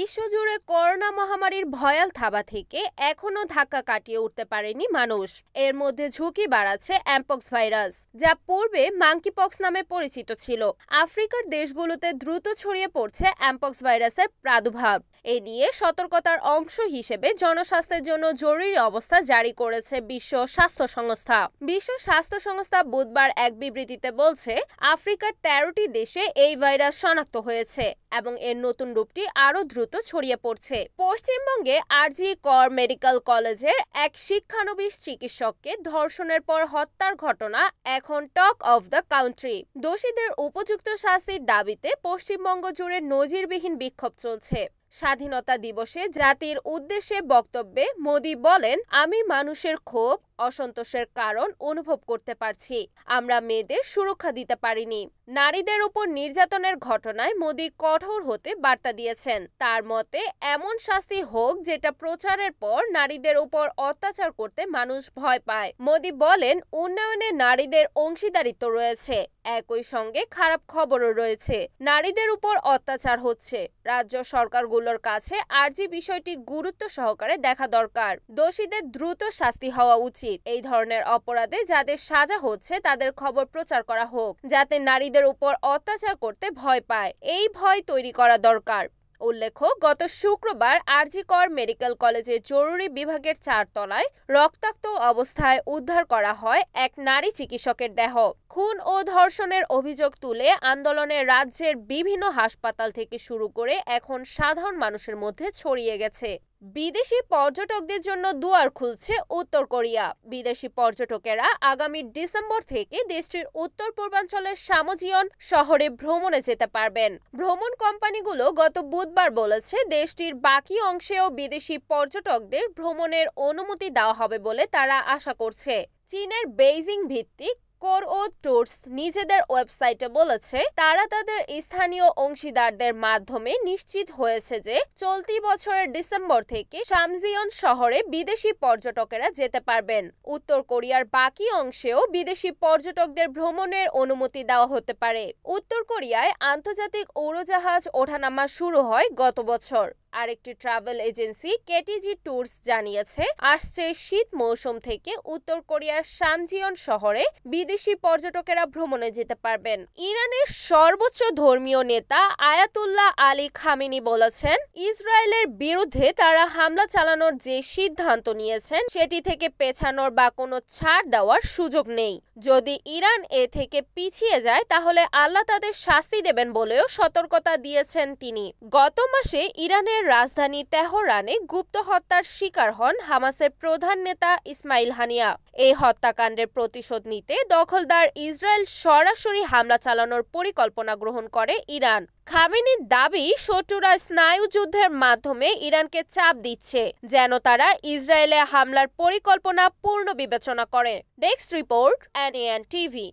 বিশ্বজুড়ে করোনা মহামারীর ভয়াল থাবা থেকে এখনো ধাক্কা কাটিয়ে উঠতে পারেনি মানুষ। এর মধ্যে ঝুঁকি বাড়াচ্ছে অ্যামপক্স ভাইরাস, যা পূর্বে মাঙ্কিপক্স নামে পরিচিত ছিল। আফ্রিকার দেশগুলোতে দ্রুত ছড়িয়ে পড়ছে অ্যামপক্স ভাইরাসের প্রাদুর্ভাব। এ নিয়ে সতর্কতার অংশ হিসেবে জনস্বাস্থ্যের জন্য জরুরি অবস্থা জারি করেছে বিশ্ব স্বাস্থ্য সংস্থা। বিশ্ব স্বাস্থ্য সংস্থা বুধবার এক বিবৃতিতে বলছে, আফ্রিকার 13টি দেশে এই ভাইরাস শনাক্ত হয়েছে এবং এর নতুন রূপটি আরও দ্রুত ছড়িয়ে পড়ছে। পশ্চিমবঙ্গে আরজি কর মেডিকেল কলেজের এক শিক্ষানবিশ চিকিৎসককে ধর্ষণের পর হত্যার ঘটনা এখন টক অফ দ্য কান্ট্রি। দোষীদের উপযুক্ত শাস্তির দাবিতে পশ্চিমবঙ্গ জুড়ে নজিরবিহীন বিক্ষোভ চলছে। স্বাধীনতা দিবসে জাতির উদ্দেশ্যে বক্তব্যে মোদি বলেন, আমি মানুষের ক্ষোভ, অসন্তোষের কারণ অনুভব করতে পারছি। আমরা মেয়েদের সুরক্ষা দিতে পারিনি। নারীদের উপর নির্যাতনের ঘটনায় মোদি কঠোর হতে বার্তা দিয়েছেন। তার মতে, এমন শাস্তি হোক যেটা প্রচারের পর নারীদের উপর অত্যাচার করতে মানুষ ভয় পায়। মোদি বলেন, উন্নয়নে নারীদের অংশীদারিত্ব রয়েছে, একই সঙ্গে খারাপ খবরও রয়েছে। নারীদের উপর অত্যাচার হচ্ছে। রাজ্য সরকারগুলোর কাছে আরজি বিষয়টি গুরুত্ব সহকারে দেখা দরকার। দোষীদের দ্রুত শাস্তি হওয়া উচিত। এই ধরনের অপরাধে যাদের সাজা হচ্ছে তাদের খবর প্রচার করা হোক, যাতে নারীদের উপর অত্যাচার করতে ভয় পায়। এই ভয় তৈরি করা দরকার। উল্লেখ্য, গত শুক্রবার আরজি কর মেডিকেল কলেজের জরুরি বিভাগের 4 তলায় রক্তাক্ত অবস্থায় উদ্ধার করা হয় এক নারী চিকিৎসকের দেহ। খুন ও ধর্ষণের অভিযোগ তুলে আন্দোলনে রাজ্যের বিভিন্ন হাসপাতাল থেকে শুরু করে এখন সাধারণ মানুষের মধ্যে ছড়িয়ে গেছে। বিদেশি পর্যটকদের জন্য দুয়ার খুলছে উত্তর কোরিয়া। বিদেশি পর্যটকেরা আগামী ডিসেম্বর থেকে দেশটির উত্তর পূর্বাঞ্চলের সামজিয়ন শহরে ভ্রমণে যেতে পারবেন। ভ্রমণ কোম্পানিগুলো গত বুধবার বলেছে, দেশটির বাকি অংশেও বিদেশি পর্যটকদের ভ্রমণের অনুমতি দেওয়া হবে বলে তারা আশা করছে। চীনের বেইজিং ভিত্তিক কোরও ট্যুরস নিজেদের ওয়েবসাইটে বলেছে, তারা তাদের স্থানীয় অংশীদারদের মাধ্যমে নিশ্চিত হয়েছে যে চলতি বছরের ডিসেম্বর থেকে সামজিয়ন শহরে বিদেশি পর্যটকেরা যেতে পারবেন। উত্তর কোরিয়ার বাকি অংশেও বিদেশি পর্যটকদের ভ্রমণের অনুমতি দেওয়া হতে পারে। উত্তর কোরিয়ায় আন্তর্জাতিক উড়োজাহাজ ওঠানামা শুরু হয় গত বছর। আরেকটি ট্রাভেল এজেন্সি কেটিজি ট্যুরস জানিয়েছে, আসছে শীত মৌসুম থেকে উত্তর কোরিয়ার সামজিয়ন শহরে বিদেশি পর্যটকেরা ভ্রমণে যেতে পারবেন। ইরানের সর্বোচ্চ ধর্মীয় নেতা আয়াতুল্লাহ আলী খামেনি বলেছেন, ইসরায়েলের বিরুদ্ধে তারা হামলা চালানোর যে সিদ্ধান্ত নিয়েছেন সেটি থেকে পেছানোর বা কোনো ছাড় দেওয়ার সুযোগ নেই। যদি ইরান এ থেকে পিছিয়ে যায় তাহলে আল্লাহ তাদের শাস্তি দেবেন বলেও সতর্কতা দিয়েছেন তিনি। গত মাসে ইরানের রাজধানী তেহরানে গুপ্ত হত্যার শিকার হন হামাসের প্রধান নেতা ইসমাইল হানিয়া। এই হত্যাকাণ্ডের প্রতিশোধ নিতে দখলদার ইসরায়েল সরাসরি হামলা চালানোর পরিকল্পনা গ্রহণ করে ইরান। খামেনির দাবি, শত্রুরা স্নায়ু যুদ্ধের মাধ্যমে ইরানকে চাপ দিচ্ছে যেন তারা ইসরায়েলে হামলার পরিকল্পনা পূর্ণ বিবেচনা করে। Desk report, এনএএন TV.